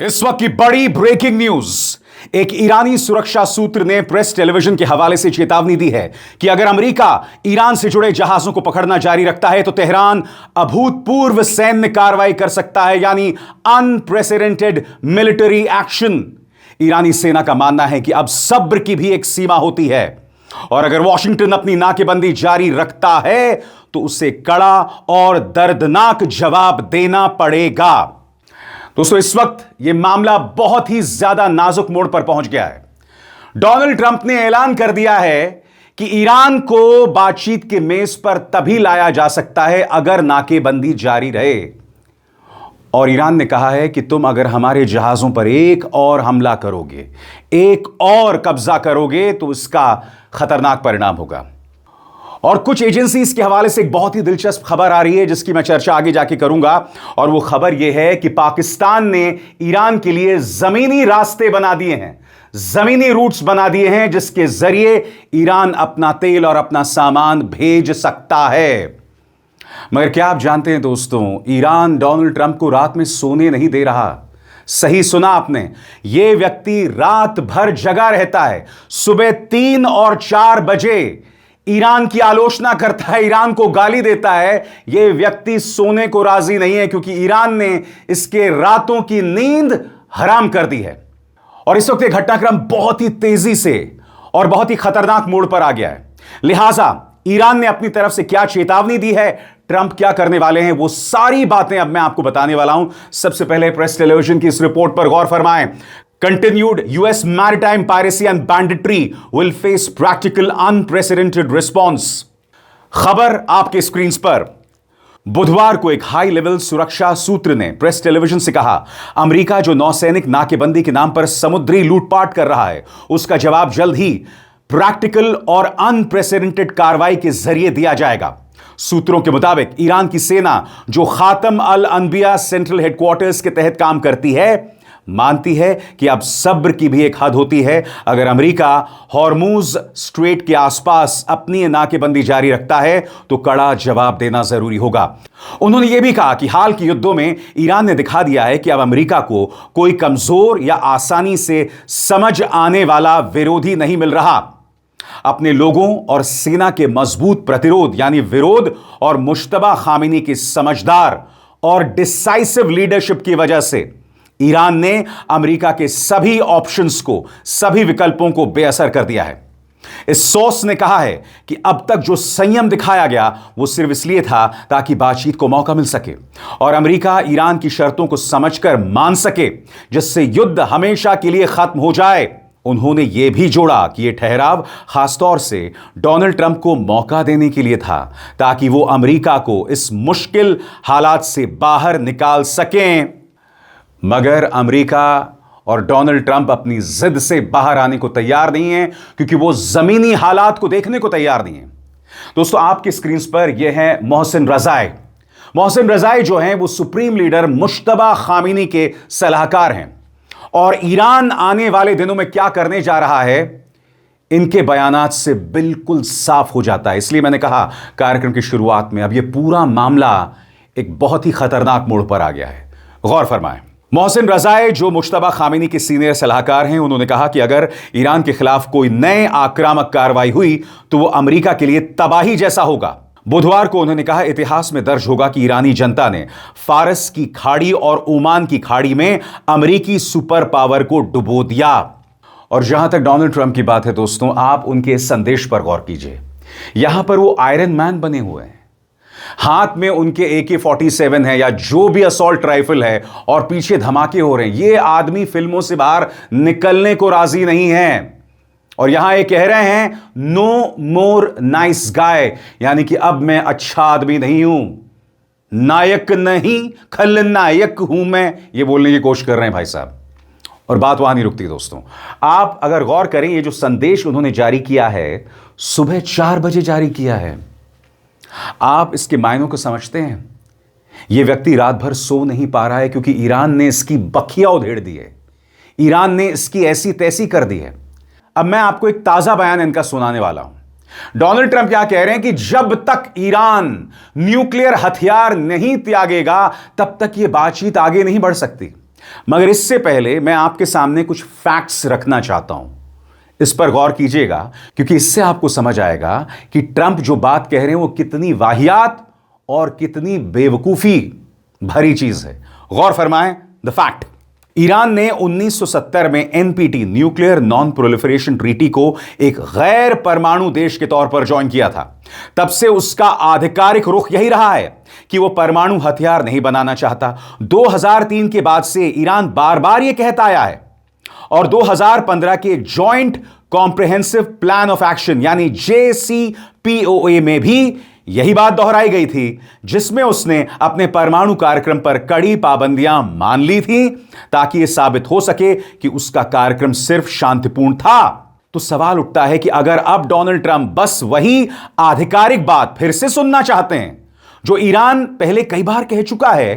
इस वक्त की बड़ी ब्रेकिंग न्यूज। एक ईरानी सुरक्षा सूत्र ने प्रेस टेलीविजन के हवाले से चेतावनी दी है कि अगर अमेरिका ईरान से जुड़े जहाजों को पकड़ना जारी रखता है तो तेहरान अभूतपूर्व सैन्य कार्रवाई कर सकता है, यानी अनप्रेसिडेंटेड मिलिट्री एक्शन। ईरानी सेना का मानना है कि अब सब्र की भी एक सीमा होती है और अगर वॉशिंगटन अपनी नाकेबंदी जारी रखता है तो उसे कड़ा और दर्दनाक जवाब देना पड़ेगा। दोस्तों, इस वक्त यह मामला बहुत ही ज्यादा नाजुक मोड़ पर पहुंच गया है। डोनाल्ड ट्रंप ने ऐलान कर दिया है कि ईरान को बातचीत के मेज पर तभी लाया जा सकता है अगर नाकेबंदी जारी रहे। और ईरान ने कहा है कि तुम अगर हमारे जहाजों पर एक और हमला करोगे, एक और कब्जा करोगे तो इसका खतरनाक परिणाम होगा। और कुछ एजेंसीज के हवाले से एक बहुत ही दिलचस्प खबर आ रही है जिसकी मैं चर्चा आगे जाके करूंगा। और वो खबर यह है कि पाकिस्तान ने ईरान के लिए जमीनी रास्ते बना दिए हैं, जमीनी रूट्स बना दिए हैं जिसके जरिए ईरान अपना तेल और अपना सामान भेज सकता है। मगर क्या आप जानते हैं दोस्तों, ईरान डोनाल्ड ट्रंप को रात में सोने नहीं दे रहा। सही सुना आपने, यह व्यक्ति रात भर जगा रहता है। सुबह 3 और 4 बजे ईरान की आलोचना करता है, ईरान को गाली देता है। यह व्यक्ति सोने को राजी नहीं है क्योंकि ईरान ने इसके रातों की नींद हराम कर दी है। और इस वक्त यह घटनाक्रम बहुत ही तेजी से और बहुत ही खतरनाक मोड़ पर आ गया है। लिहाजा ईरान ने अपनी तरफ से क्या चेतावनी दी है, ट्रंप क्या करने वाले हैं, वो सारी बातें अब मैं आपको बताने वाला हूं। सबसे पहले प्रेस टेलीविजन की इस रिपोर्ट पर गौर फरमाएं। Continued US maritime piracy and banditry will face practical unprecedented response। खबर आपके स्क्रीन पर। बुधवार को एक हाई लेवल सुरक्षा सूत्र ने प्रेस टेलीविजन से कहा, अमेरिका जो नौसैनिक नाकेबंदी के नाम पर समुद्री लूटपाट कर रहा है उसका जवाब जल्द ही प्रैक्टिकल और अनप्रेसिडेंटेड कार्रवाई के जरिए दिया जाएगा। सूत्रों के मुताबिक ईरान की सेना जो खातम अल अनबिया सेंट्रल हेडक्वार्टर्स के तहत काम करती है मानती है कि अब सब्र की भी एक हद होती है। अगर अमेरिका हॉर्मूज स्ट्रेट के आसपास अपनी नाकेबंदी जारी रखता है तो कड़ा जवाब देना जरूरी होगा। उन्होंने यह भी कहा कि हाल के युद्धों में ईरान ने दिखा दिया है कि अब अमेरिका को कोई कमजोर या आसानी से समझ आने वाला विरोधी नहीं मिल रहा। अपने लोगों और सेना के मजबूत प्रतिरोध यानी विरोध और मुश्तबा खामिनी की समझदार और डिसाइसिव लीडरशिप की वजह से ईरान ने अमेरिका के सभी ऑप्शंस को, सभी विकल्पों को बेअसर कर दिया है। इस सोर्स ने कहा है कि अब तक जो संयम दिखाया गया वो सिर्फ इसलिए था ताकि बातचीत को मौका मिल सके और अमेरिका ईरान की शर्तों को समझकर मान सके जिससे युद्ध हमेशा के लिए खत्म हो जाए। उन्होंने यह भी जोड़ा कि यह ठहराव खासतौर से डोनाल्ड ट्रंप को मौका देने के लिए था ताकि वो अमेरिका को इस मुश्किल हालात से बाहर निकाल सकें। मगर अमेरिका और डोनाल्ड ट्रंप अपनी जिद से बाहर आने को तैयार नहीं है क्योंकि वो जमीनी हालात को देखने को तैयार नहीं है। दोस्तों, आपकी स्क्रीन पर यह है मोहसिन रजाई। मोहसिन रजाई जो हैं वो सुप्रीम लीडर मुश्तबा खामिनी के सलाहकार हैं और ईरान आने वाले दिनों में क्या करने जा रहा है इनके बयानात से बिल्कुल साफ हो जाता है। इसलिए मैंने कहा कार्यक्रम की शुरुआत में, अब यह पूरा मामला एक बहुत ही खतरनाक मोड़ पर आ गया है। गौर फरमाएं। मोहसिन रजाई जो मुश्तबा खामिनी के सीनियर सलाहकार हैं, उन्होंने कहा कि अगर ईरान के खिलाफ कोई नए आक्रामक कार्रवाई हुई तो वो अमेरिका के लिए तबाही जैसा होगा। बुधवार को उन्होंने कहा, इतिहास में दर्ज होगा कि ईरानी जनता ने फारस की खाड़ी और ओमान की खाड़ी में अमेरिकी सुपर पावर को डुबो दिया। और जहां तक डोनाल्ड ट्रंप की बात है दोस्तों, आप उनके संदेश पर गौर कीजिए। यहां पर वो आयरन मैन बने हुए हैं, हाथ में उनके AK-47 है या जो भी असॉल्ट राइफल है और पीछे धमाके हो रहे हैं। ये आदमी फिल्मों से बाहर निकलने को राजी नहीं है और यहां ये कह रहे हैं नो मोर नाइस गाय, यानी कि अब मैं अच्छा आदमी नहीं हूं, नायक नहीं खलनायक हूं मैं, ये बोलने की कोशिश कर रहे हैं भाई साहब। और बात वहां नहीं रुकती दोस्तों, आप अगर गौर करें ये जो संदेश उन्होंने जारी किया है सुबह 4 बजे जारी किया है। आप इसके मायनों को समझते हैं? यह व्यक्ति रात भर सो नहीं पा रहा है क्योंकि ईरान ने इसकी बखिया उधेड़ दी है, ईरान ने इसकी ऐसी तैसी कर दी है। अब मैं आपको एक ताजा बयान इनका सुनाने वाला हूं। डोनाल्ड ट्रंप क्या कह रहे हैं कि जब तक ईरान न्यूक्लियर हथियार नहीं त्यागेगा तब तक यह बातचीत आगे नहीं बढ़ सकती। मगर इससे पहले मैं आपके सामने कुछ फैक्ट्स रखना चाहता हूं। इस पर गौर कीजिएगा, क्योंकि इससे आपको समझ आएगा कि ट्रंप जो बात कह रहे हैं वो कितनी वाहियात और कितनी बेवकूफी भरी चीज है। गौर फरमाएं द फैक्ट। ईरान ने 1970 में NPT nuclear non proliferation treaty को एक गैर परमाणु देश के तौर पर ज्वाइन किया था। तब से उसका आधिकारिक रुख यही रहा है कि वो परमाणु हथियार नहीं बनाना चाहता। 2003 के बाद से ईरान बार बार यह कहता आया है और 2015 के joint comprehensive plan of action यानी JCPOA में भी यही बात दोहराई गई थी, जिसमें उसने अपने परमाणु कार्यक्रम पर कड़ी पाबंदियां मान ली थी ताकि यह साबित हो सके कि उसका कार्यक्रम सिर्फ शांतिपूर्ण था। तो सवाल उठता है कि अगर अब डोनाल्ड ट्रंप बस वही आधिकारिक बात फिर से सुनना चाहते हैं जो ईरान पहले कई बार कह चुका है,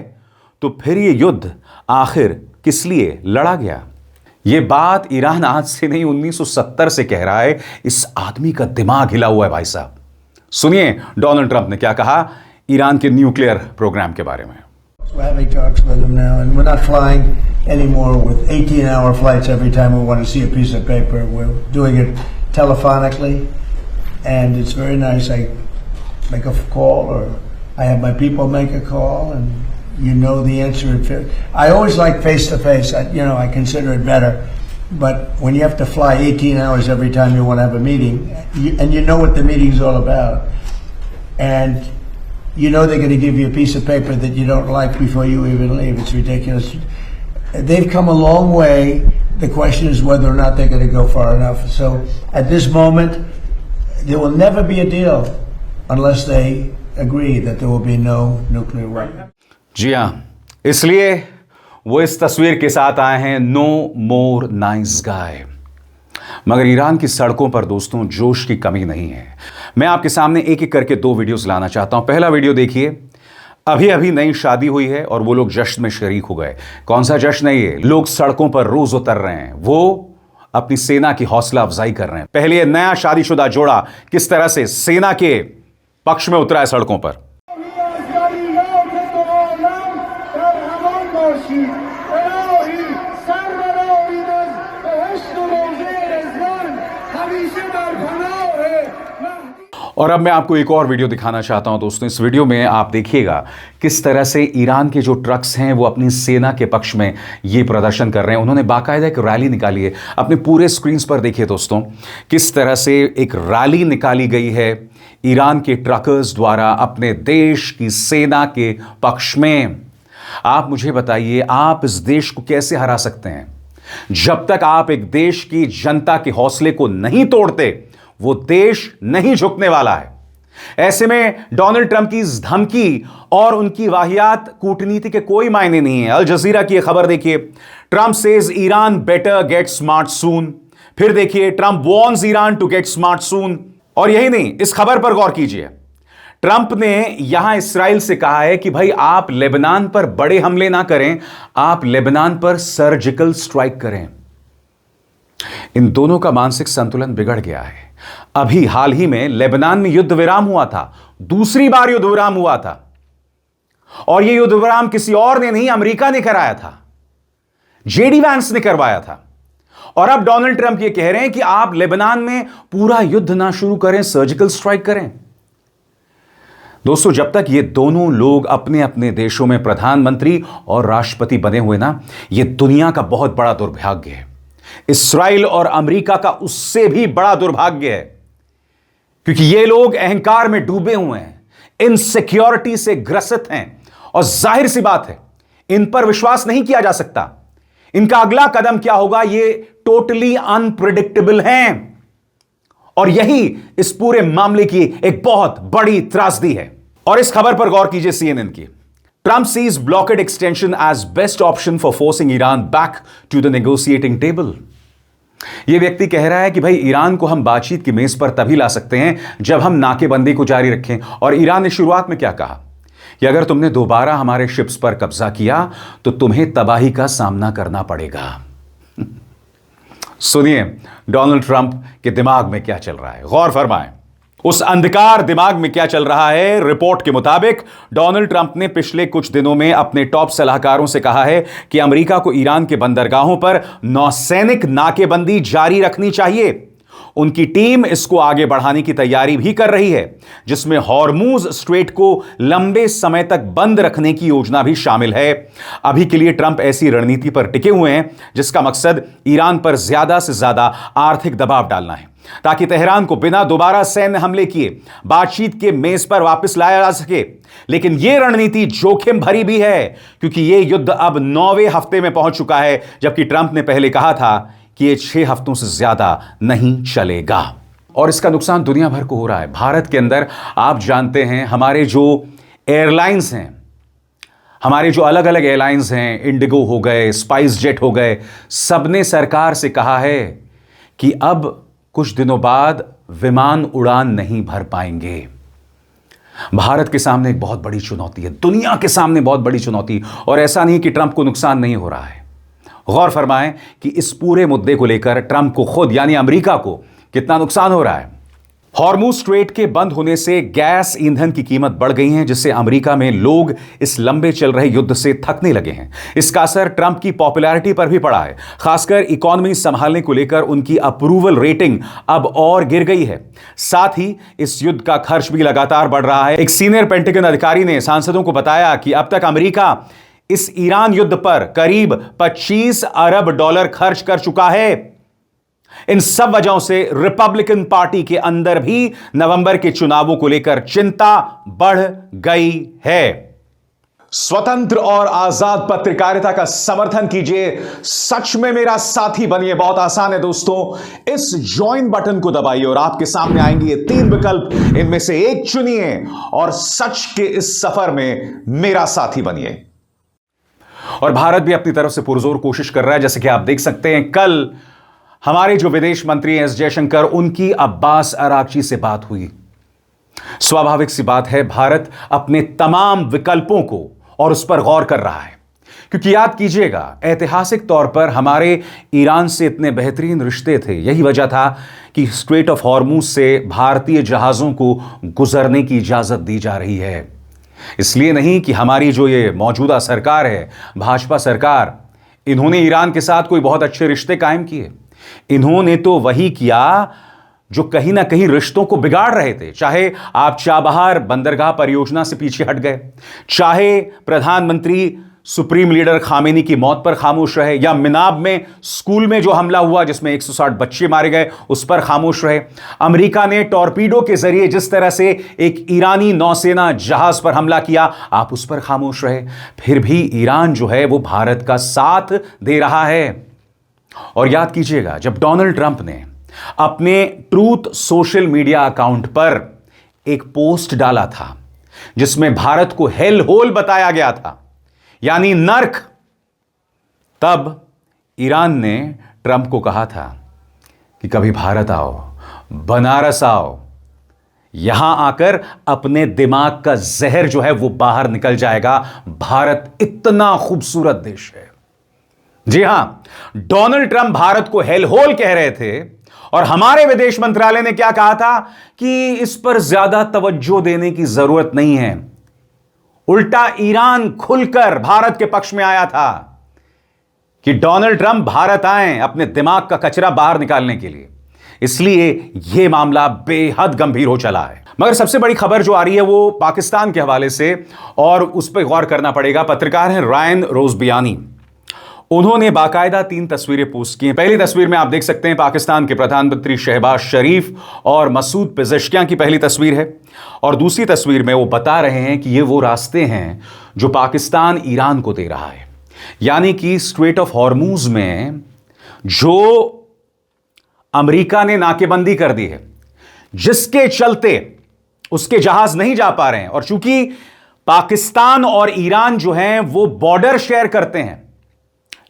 तो फिर यह युद्ध आखिर किस लिए लड़ा गया? यह बात ईरान आज से नहीं 1970 से कह रहा है। इस आदमी का दिमाग हिला हुआ है भाई साहब। सुनिए डोनाल्ड ट्रंप ने क्या कहा ईरान के न्यूक्लियर प्रोग्राम के बारे में। We're having talks with them now, and we're not flying anymore with 18-hour flights every time we want to see a piece of paper. We're doing it telephonically, and it's very nice. I make a call, or I have my people make a call, and you know the answer. I always like face-to-face. I consider it better. But when you have to fly 18 hours every time you want to have a meeting, and you know what the meeting's all about, and you know they're going to give you a piece of paper that you don't like before you even leave. It's ridiculous. They've come a long way. The question is whether or not they're going to go far enough. So at this moment, there will never be a deal unless they agree that there will be no nuclear weapon. जी हाँ, इसलिए वो इस तस्वीर के साथ आए हैं no मोर nice guy. मगर ईरान की सड़कों पर दोस्तों जोश की कमी नहीं है। मैं आपके सामने एक एक करके 2 वीडियोस लाना चाहता हूं। पहला वीडियो देखिए। अभी अभी नई शादी हुई है और वो लोग जश्न में शरीक हो गए। कौन सा जश्न है ये? लोग सड़कों पर रोज उतर रहे हैं, वो अपनी सेना की हौसला अफजाई कर रहे हैं। पहले ये नया शादीशुदा जोड़ा किस तरह से सेना के पक्ष में उतरा है सड़कों पर। और अब मैं आपको एक और वीडियो दिखाना चाहता हूं दोस्तों। इस वीडियो में आप देखिएगा किस तरह से ईरान के जो ट्रक्स हैं वो अपनी सेना के पक्ष में ये प्रदर्शन कर रहे हैं। उन्होंने बाकायदा एक रैली निकाली है। अपने पूरे स्क्रीन पर देखिए दोस्तों किस तरह से एक रैली निकाली गई है ईरान के ट्रकर्स द्वारा अपने देश की सेना के पक्ष में। आप मुझे बताइए, आप इस देश को कैसे हरा सकते हैं? जब तक आप एक देश की जनता के हौसले को नहीं तोड़ते, वो देश नहीं झुकने वाला है। ऐसे में डोनाल्ड ट्रंप की इस धमकी और उनकी वाहियात कूटनीति के कोई मायने नहीं है। अल जजीरा की खबर देखिए, Trump says Iran better get smart soon. फिर देखिए, Trump warns Iran to get smart soon. और यही नहीं, इस खबर पर गौर कीजिए। ट्रंप ने यहां इसराइल से कहा है कि भाई आप लेबनान पर बड़े हमले ना करें, आप लेबनान पर सर्जिकल स्ट्राइक करें। इन दोनों का मानसिक संतुलन बिगड़ गया है। अभी हाल ही में लेबनान में युद्ध विराम हुआ था, दूसरी बार युद्ध विराम हुआ था, और यह युद्ध विराम किसी और ने नहीं, अमेरिका ने कराया था, जेडी वैंस ने करवाया था। और अब डोनाल्ड ट्रंप ये कह रहे हैं कि आप लेबनान में पूरा युद्ध ना शुरू करें, सर्जिकल स्ट्राइक करें। दोस्तों, जब तक ये दोनों लोग अपने अपने देशों में प्रधानमंत्री और राष्ट्रपति बने हुए ना, ये दुनिया का बहुत बड़ा दुर्भाग्य है। इस्राइल और अमेरिका का उससे भी बड़ा दुर्भाग्य है, क्योंकि ये लोग अहंकार में डूबे हुए हैं, इनसिक्योरिटी से ग्रसित हैं, और जाहिर सी बात है इन पर विश्वास नहीं किया जा सकता। इनका अगला कदम क्या होगा, ये टोटली अनप्रिडिक्टेबल हैं, और यही इस पूरे मामले की एक बहुत बड़ी त्रासदी है। और इस खबर पर गौर कीजिए CNN की। Trump sees blockade extension as best option for forcing Iran back to the negotiating table. यह व्यक्ति कह रहा है कि भाई ईरान को हम बातचीत की मेज पर तभी ला सकते हैं जब हम नाकेबंदी को जारी रखें। और ईरान ने शुरुआत में क्या कहा कि अगर तुमने दोबारा हमारे शिप्स पर कब्जा किया तो तुम्हें तबाही का सामना करना पड़ेगा। सुनिए डोनाल्ड ट्रंप के दिमाग में क्या चल रहा है, गौर फरमाएं। उस अंधकार दिमाग में क्या चल रहा है? रिपोर्ट के मुताबिक डोनाल्ड ट्रंप ने पिछले कुछ दिनों में अपने टॉप सलाहकारों से कहा है कि अमेरिका को ईरान के बंदरगाहों पर नौसैनिक नाकेबंदी जारी रखनी चाहिए। उनकी टीम इसको आगे बढ़ाने की तैयारी भी कर रही है, जिसमें हॉर्मूज स्ट्रेट को लंबे समय तक बंद रखने की योजना भी शामिल है। अभी के लिए ट्रंप ऐसी रणनीति पर टिके हुए हैं जिसका मकसद ईरान पर ज्यादा से ज्यादा आर्थिक दबाव डालना है, ताकि तेहरान को बिना दोबारा सैन्य हमले किए बातचीत के मेज पर वापस लाया जा सके। लेकिन यह रणनीति जोखिम भरी भी है, क्योंकि यह युद्ध अब 9वें हफ्ते में पहुंच चुका है, जबकि ट्रंप ने पहले कहा था कि यह 6 हफ्तों से ज्यादा नहीं चलेगा। और इसका नुकसान दुनिया भर को हो रहा है। भारत के अंदर आप जानते हैं, हमारे जो एयरलाइंस हैं, हमारे जो अलग अलग एयरलाइंस हैं, इंडिगो हो गए, स्पाइस जेट हो गए, सबने सरकार से कहा है कि अब कुछ दिनों बाद विमान उड़ान नहीं भर पाएंगे। भारत के सामने एक बहुत बड़ी चुनौती है, दुनिया के सामने बहुत बड़ी चुनौती। और ऐसा नहीं कि ट्रंप को नुकसान नहीं हो रहा है। गौर फरमाएं कि इस पूरे मुद्दे को लेकर ट्रंप को खुद यानी अमेरिका को कितना नुकसान हो रहा है। हॉर्मूज स्ट्रेट के बंद होने से गैस ईंधन की कीमत बढ़ गई है, जिससे अमेरिका में लोग इस लंबे चल रहे युद्ध से थकने लगे हैं। इसका असर ट्रंप की पॉपुलैरिटी पर भी पड़ा है। खासकर इकोनॉमी संभालने को लेकर उनकी अप्रूवल रेटिंग अब और गिर गई है। साथ ही इस युद्ध का खर्च भी लगातार बढ़ रहा है। एक सीनियर पेंटागन अधिकारी ने सांसदों को बताया कि अब तक अमेरिका इस ईरान युद्ध पर करीब 25 अरब डॉलर खर्च कर चुका है। इन सब वजहों से रिपब्लिकन पार्टी के अंदर भी नवंबर के चुनावों को लेकर चिंता बढ़ गई है। स्वतंत्र और आजाद पत्रकारिता का समर्थन कीजिए, सच में मेरा साथी बनिए। बहुत आसान है दोस्तों, इस ज्वाइन बटन को दबाइए और आपके सामने आएंगे ये 3 विकल्प, इनमें से एक चुनिए और सच के इस सफर में मेरा साथी बनिए। और भारत भी अपनी तरफ से पुरजोर कोशिश कर रहा है। जैसे कि आप देख सकते हैं, कल हमारे जो विदेश मंत्री एस जयशंकर, उनकी अब्बास अरागची से बात हुई। स्वाभाविक सी बात है, भारत अपने तमाम विकल्पों को और उस पर गौर कर रहा है, क्योंकि याद कीजिएगा, ऐतिहासिक तौर पर हमारे ईरान से इतने बेहतरीन रिश्ते थे। यही वजह था कि स्ट्रेट ऑफ हॉर्मूज से भारतीय जहाजों को गुजरने की इजाजत दी जा रही है। इसलिए नहीं कि हमारी जो ये मौजूदा सरकार है, भाजपा सरकार, इन्होंने ईरान के साथ कोई बहुत अच्छे रिश्ते कायम किए। इन्होंने तो वही किया जो कहीं ना कहीं रिश्तों को बिगाड़ रहे थे। चाहे आप चाबहार बंदरगाह परियोजना से पीछे हट गए, चाहे प्रधानमंत्री सुप्रीम लीडर खामेनी की मौत पर खामोश रहे, या मिनाब में स्कूल में जो हमला हुआ जिसमें 160 बच्चे मारे गए उस पर खामोश रहे। अमेरिका ने टॉर्पीडो के जरिए जिस तरह से एक ईरानी नौसेना जहाज पर हमला किया, आप उस पर खामोश रहे। फिर भी ईरान जो है वो भारत का साथ दे रहा है। और याद कीजिएगा, जब डोनाल्ड ट्रंप ने अपने ट्रूथ सोशल मीडिया अकाउंट पर एक पोस्ट डाला था जिसमें भारत को हेल होल बताया गया था, यानी नर्क, तब ईरान ने ट्रंप को कहा था कि कभी भारत आओ, बनारस आओ, यहां आकर अपने दिमाग का जहर जो है वो बाहर निकल जाएगा। भारत इतना खूबसूरत देश है। जी हां, डोनाल्ड ट्रंप भारत को हेल होल कह रहे थे, और हमारे विदेश मंत्रालय ने क्या कहा था कि इस पर ज्यादा तवज्जो देने की जरूरत नहीं है। उल्टा ईरान खुलकर भारत के पक्ष में आया था कि डोनाल्ड ट्रंप भारत आए अपने दिमाग का कचरा बाहर निकालने के लिए। इसलिए यह मामला बेहद गंभीर हो चला है। मगर सबसे बड़ी खबर जो आ रही है वो पाकिस्तान के हवाले से, और उस पर गौर करना पड़ेगा। पत्रकार हैं रायन रोजबियानी, उन्होंने बाकायदा 3 तस्वीरें पोस्ट की हैं। पहली तस्वीर में आप देख सकते हैं पाकिस्तान के प्रधानमंत्री शहबाज शरीफ और मसूद पेज़ेश्कियां की पहली तस्वीर है, और दूसरी तस्वीर में वो बता रहे हैं कि ये वो रास्ते हैं जो पाकिस्तान ईरान को दे रहा है। यानी कि स्ट्रेट ऑफ हॉर्मूज में जो अमेरिका ने नाकेबंदी कर दी है, जिसके चलते उसके जहाज नहीं जा पा रहे हैं, और चूंकि पाकिस्तान और ईरान जो हैं वो बॉर्डर शेयर करते हैं,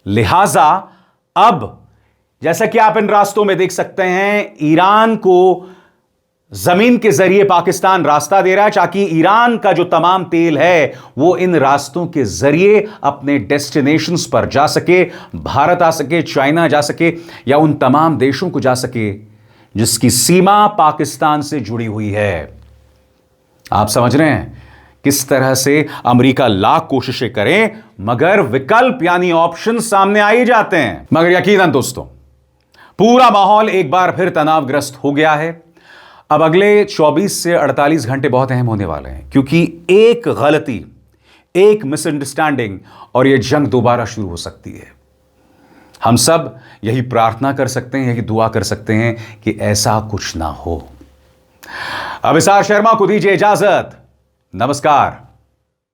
लिहाजा अब जैसा कि आप इन रास्तों में देख सकते हैं, ईरान को जमीन के जरिए पाकिस्तान रास्ता दे रहा है ताकि ईरान का जो तमाम तेल है वो इन रास्तों के जरिए अपने डेस्टिनेशंस पर जा सके, भारत आ सके, चाइना जा सके, या उन तमाम देशों को जा सके जिसकी सीमा पाकिस्तान से जुड़ी हुई है। आप समझ रहे हैं किस तरह से अमेरिका लाख कोशिशें करें मगर विकल्प यानी ऑप्शन सामने आ ही जाते हैं। मगर यकीनन दोस्तों, पूरा माहौल एक बार फिर तनावग्रस्त हो गया है। अब अगले 24 से 48 घंटे बहुत अहम होने वाले हैं, क्योंकि एक गलती, एक मिसअंडरस्टैंडिंग और यह जंग दोबारा शुरू हो सकती है। हम सब यही प्रार्थना कर सकते हैं, यही दुआ कर सकते हैं कि ऐसा कुछ ना हो। अभिसार शर्मा को दीजिए इजाजत। नमस्कार।